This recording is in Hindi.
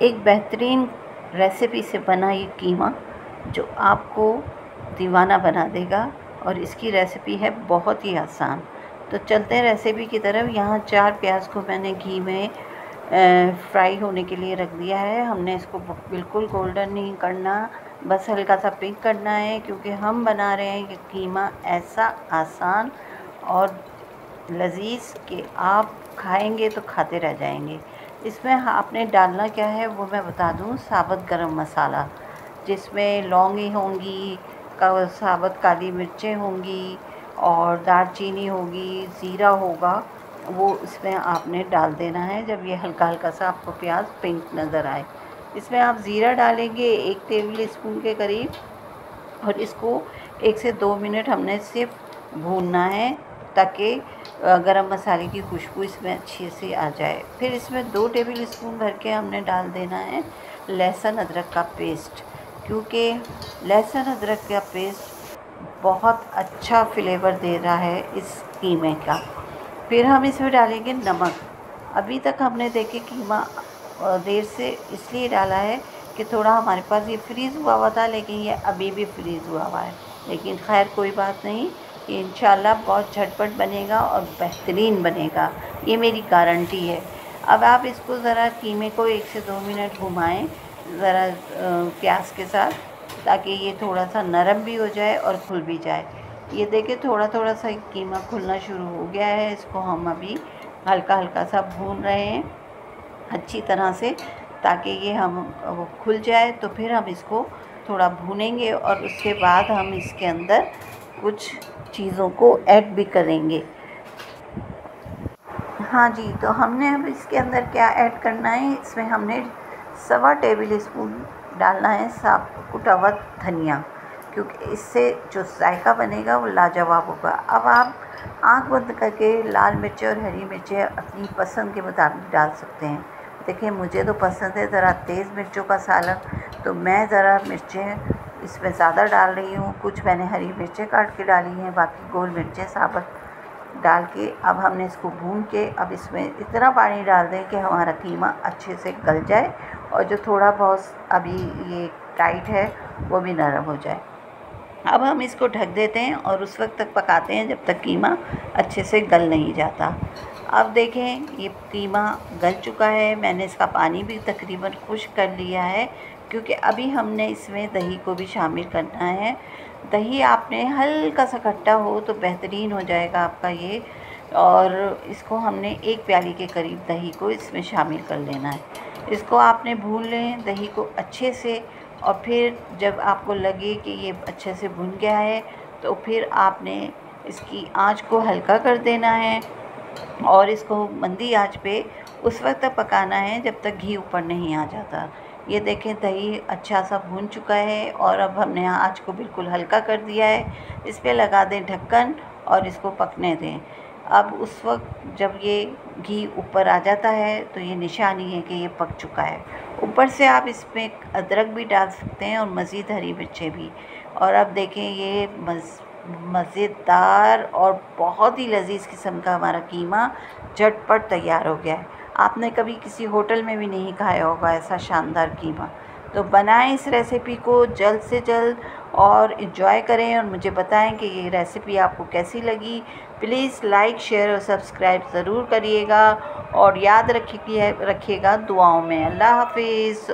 एक बेहतरीन रेसिपी से बना ये कीमा जो आपको दीवाना बना देगा। और इसकी रेसिपी है बहुत ही आसान। तो चलते हैं रेसिपी की तरफ। यहाँ 4 प्याज को मैंने घी में फ्राई होने के लिए रख दिया है। हमने इसको बिल्कुल गोल्डन नहीं करना, बस हल्का सा पिंक करना है, क्योंकि हम बना रहे हैं ये कीमा ऐसा आसान और लजीज कि आप खाएंगे तो खाते रह जाएंगे। इसमें आपने डालना क्या है वो मैं बता दूं। साबुत गरम मसाला, जिसमें लौंगी होंगी, साबुत काली मिर्चें होंगी और दालचीनी होगी, ज़ीरा होगा, वो इसमें आपने डाल देना है जब ये हल्का हल्का सा आपको प्याज पिंक नज़र आए। इसमें आप ज़ीरा डालेंगे 1 टेबल स्पून के करीब, और इसको 1 से 2 मिनट हमने सिर्फ भूनना है ताकि गरम मसाले की खुशबू इसमें अच्छे से आ जाए। फिर इसमें 2 टेबल स्पून भर के हमने डाल देना है लहसुन अदरक का पेस्ट, क्योंकि लहसुन अदरक का पेस्ट बहुत अच्छा फ्लेवर दे रहा है इस कीमे का। फिर हम इसमें डालेंगे नमक। अभी तक हमने देखे कीमा देर से इसलिए डाला है कि थोड़ा हमारे पास ये फ्रीज़ हुआ था, लेकिन ये अभी भी फ्रीज़ हुआ है। लेकिन खैर कोई बात नहीं, ये इंशाल्लाह बहुत झटपट बनेगा और बेहतरीन बनेगा, ये मेरी गारंटी है। अब आप इसको ज़रा कीमे को 1 से 2 मिनट घुमाएं ज़रा प्याज के साथ, ताकि ये थोड़ा सा नरम भी हो जाए और खुल भी जाए। ये देखिए थोड़ा थोड़ा सा कीमा खुलना शुरू हो गया है। इसको हम अभी हल्का हल्का सा भून रहे हैं अच्छी तरह से, ताकि ये वो खुल जाए। तो फिर हम इसको थोड़ा भूनेंगे और उसके बाद हम इसके अंदर कुछ चीज़ों को ऐड भी करेंगे। हाँ जी, तो हमने अब इसके अंदर क्या ऐड करना है, इसमें हमने 1.25 टेबल स्पून डालना है साबुत कुटा हुआ धनिया, क्योंकि इससे जो जायका बनेगा वो लाजवाब होगा। अब आप आँख बंद करके लाल मिर्चें और हरी मिर्चें अपनी पसंद के मुताबिक डाल सकते हैं। देखिए मुझे तो पसंद है ज़रा तेज़ मिर्चों का सालन, तो मैं ज़रा मिर्चें इसमें ज़्यादा डाल रही हूँ। कुछ मैंने हरी मिर्चें काट के डाली हैं, बाकी गोल मिर्चें साबुत डाल के अब हमने इसको भून के अब इसमें इतना पानी डाल दें कि हमारा कीमा अच्छे से गल जाए और जो थोड़ा बहुत अभी ये टाइट है वो भी नरम हो जाए। अब हम इसको ढक देते हैं और उस वक्त तक पकाते हैं जब तक कीमा अच्छे से गल नहीं जाता। अब देखें ये कीमा गल चुका है। मैंने इसका पानी भी तकरीबन खुश्क कर लिया है, क्योंकि अभी हमने इसमें दही को भी शामिल करना है। दही आपने हल्का सा खट्टा हो तो बेहतरीन हो जाएगा आपका ये। और इसको हमने 1 प्याली के करीब दही को इसमें शामिल कर लेना है। इसको आपने भून लें दही को अच्छे से, और फिर जब आपको लगे कि ये अच्छे से भुन गया है तो फिर आपने इसकी आंच को हल्का कर देना है और इसको मंदी आंच पे उस वक्त तक पकाना है जब तक घी ऊपर नहीं आ जाता। ये देखें दही अच्छा सा भून चुका है और अब हमने आंच को बिल्कुल हल्का कर दिया है। इस पे लगा दें ढक्कन और इसको पकने दें। अब उस वक्त जब ये घी ऊपर आ जाता है तो ये निशानी है कि ये पक चुका है। ऊपर से आप इसमें अदरक भी डाल सकते हैं और मज़ीद हरी मिर्चें भी। और अब देखें ये मज़ेदार और बहुत ही लजीज किस्म का हमारा कीमा झटपट तैयार हो गया है। आपने कभी किसी होटल में भी नहीं खाया होगा ऐसा शानदार कीमा। तो बनाएं इस रेसिपी को जल्द से जल्द और इन्जॉय करें और मुझे बताएं कि ये रेसिपी आपको कैसी लगी। प्लीज़ लाइक शेयर और सब्सक्राइब ज़रूर करिएगा और याद रखिएगा दुआओं में। अल्लाह हाफिज़।